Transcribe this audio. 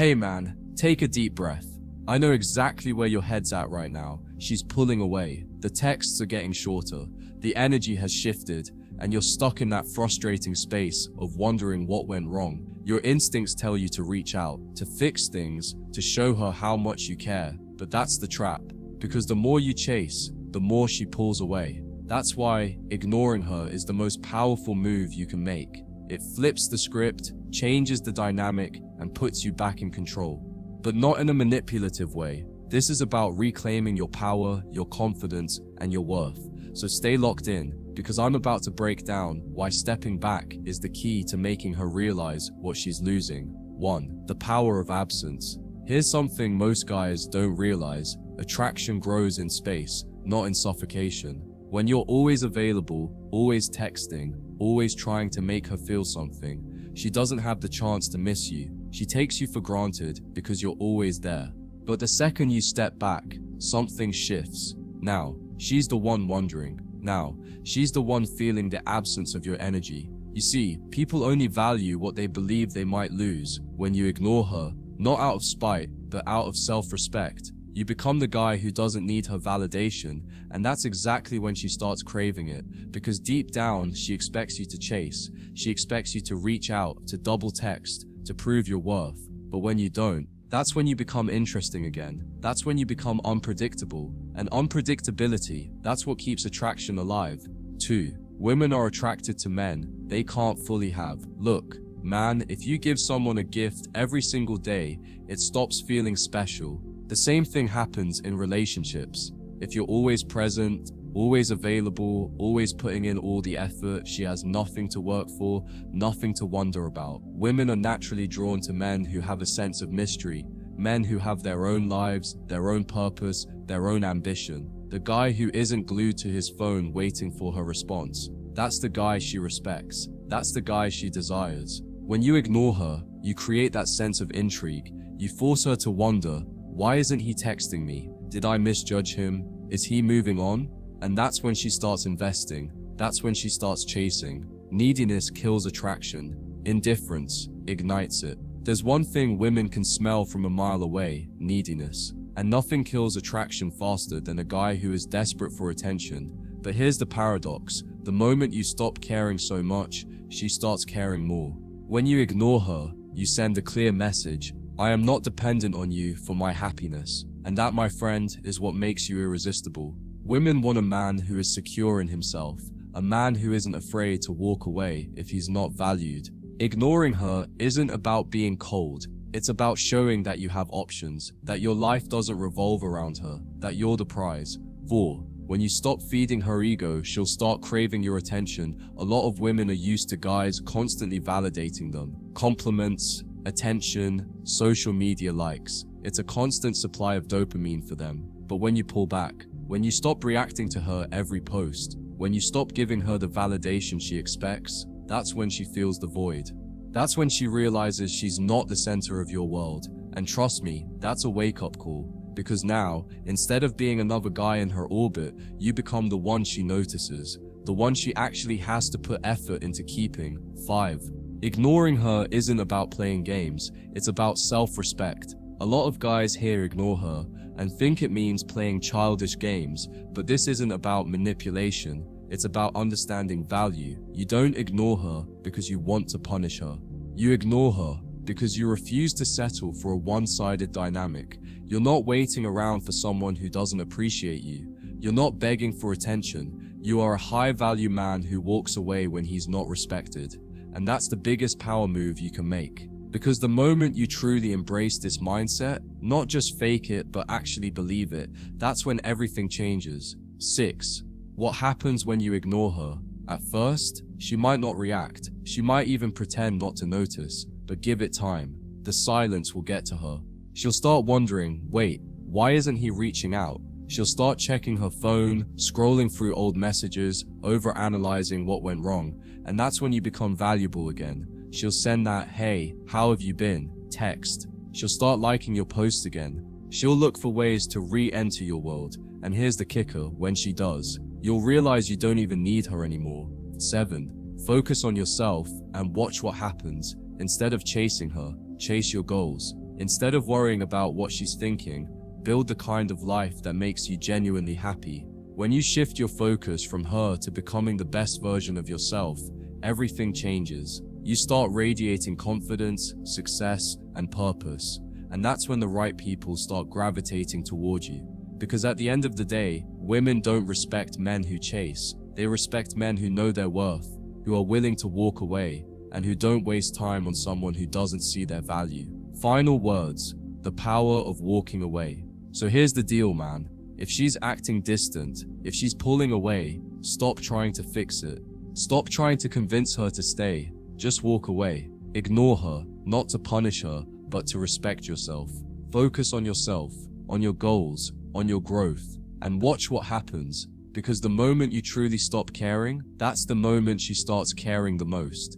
Hey man, take a deep breath. I know exactly where your head's at right now. She's pulling away. The texts are getting shorter. The energy has shifted, and you're stuck in that frustrating space of wondering what went wrong. Your instincts tell you to reach out, to fix things, to show her how much you care. But that's the trap, because the more you chase, the more she pulls away. That's why ignoring her is the most powerful move you can make. It flips the script, changes the dynamic, and puts you back in control. But not in a manipulative way. This is about reclaiming your power, your confidence, and your worth. So stay locked in, because I'm about to break down why stepping back is the key to making her realize what she's losing. 1. The power of absence. Here's something most guys don't realize. Attraction grows in space, not in suffocation. When you're always available, always texting, always trying to make her feel something, she doesn't have the chance to miss you. She takes you for granted because you're always there. But the second you step back, something shifts. Now, she's the one wondering. Now, she's the one feeling the absence of your energy. You see, people only value what they believe they might lose. When you ignore her, not out of spite, but out of self-respect, you become the guy who doesn't need her validation, and that's exactly when she starts craving it, because deep down, she expects you to chase. She expects you to reach out, to double text, to prove your worth. But when you don't, that's when you become interesting again. That's when you become unpredictable. And unpredictability, that's what keeps attraction alive. 2. Women are attracted to men they can't fully have. Look, man, if you give someone a gift every single day, it stops feeling special. The same thing happens in relationships. If you're always present, always available, always putting in all the effort, she has nothing to work for, nothing to wonder about. Women are naturally drawn to men who have a sense of mystery, men who have their own lives, their own purpose, their own ambition. The guy who isn't glued to his phone waiting for her response. That's the guy she respects. That's the guy she desires. When you ignore her, you create that sense of intrigue. You force her to wonder, why isn't he texting me? Did I misjudge him? Is he moving on? And that's when she starts investing. That's when she starts chasing. Neediness kills attraction. Indifference ignites it. There's one thing women can smell from a mile away: neediness. And nothing kills attraction faster than a guy who is desperate for attention. But here's the paradox. The moment you stop caring so much, she starts caring more. When you ignore her, you send a clear message. I am not dependent on you for my happiness. And that, my friend, is what makes you irresistible. Women want a man who is secure in himself, a man who isn't afraid to walk away if he's not valued. Ignoring her isn't about being cold. It's about showing that you have options, that your life doesn't revolve around her, that you're the prize. 4. When you stop feeding her ego, she'll start craving your attention. A lot of women are used to guys constantly validating them. Compliments, attention, social media likes. It's a constant supply of dopamine for them. But when you pull back, when you stop reacting to her every post, when you stop giving her the validation she expects, that's when she feels the void. That's when she realizes she's not the center of your world. And trust me, that's a wake-up call. Because now, instead of being another guy in her orbit, you become the one she notices, the one she actually has to put effort into keeping. 5. Ignoring her isn't about playing games, it's about self-respect. A lot of guys here ignore her and think it means playing childish games, but this isn't about manipulation, it's about understanding value. You don't ignore her because you want to punish her. You ignore her because you refuse to settle for a one-sided dynamic. You're not waiting around for someone who doesn't appreciate you. You're not begging for attention. You are a high-value man who walks away when he's not respected. And that's the biggest power move you can make. Because the moment you truly embrace this mindset, not just fake it, but actually believe it, that's when everything changes. 6. What happens when you ignore her? At first, she might not react. She might even pretend not to notice. But give it time. The silence will get to her. She'll start wondering, wait, why isn't he reaching out? She'll start checking her phone, scrolling through old messages, overanalyzing what went wrong. And that's when you become valuable again. She'll send that, hey, how have you been? Text. She'll start liking your posts again. She'll look for ways to re-enter your world. And here's the kicker, when she does, you'll realize you don't even need her anymore. 7. Focus on yourself and watch what happens. Instead of chasing her, chase your goals. Instead of worrying about what she's thinking, build the kind of life that makes you genuinely happy. When you shift your focus from her to becoming the best version of yourself, everything changes. You start radiating confidence, success, and purpose. And that's when the right people start gravitating toward you. Because at the end of the day, women don't respect men who chase. They respect men who know their worth, who are willing to walk away, and who don't waste time on someone who doesn't see their value. Final words: the power of walking away. So here's the deal, man. If she's acting distant, if she's pulling away, stop trying to fix it. Stop trying to convince her to stay. Just walk away. Ignore her, not to punish her, but to respect yourself. Focus on yourself, on your goals, on your growth, and watch what happens. Because the moment you truly stop caring, that's the moment she starts caring the most.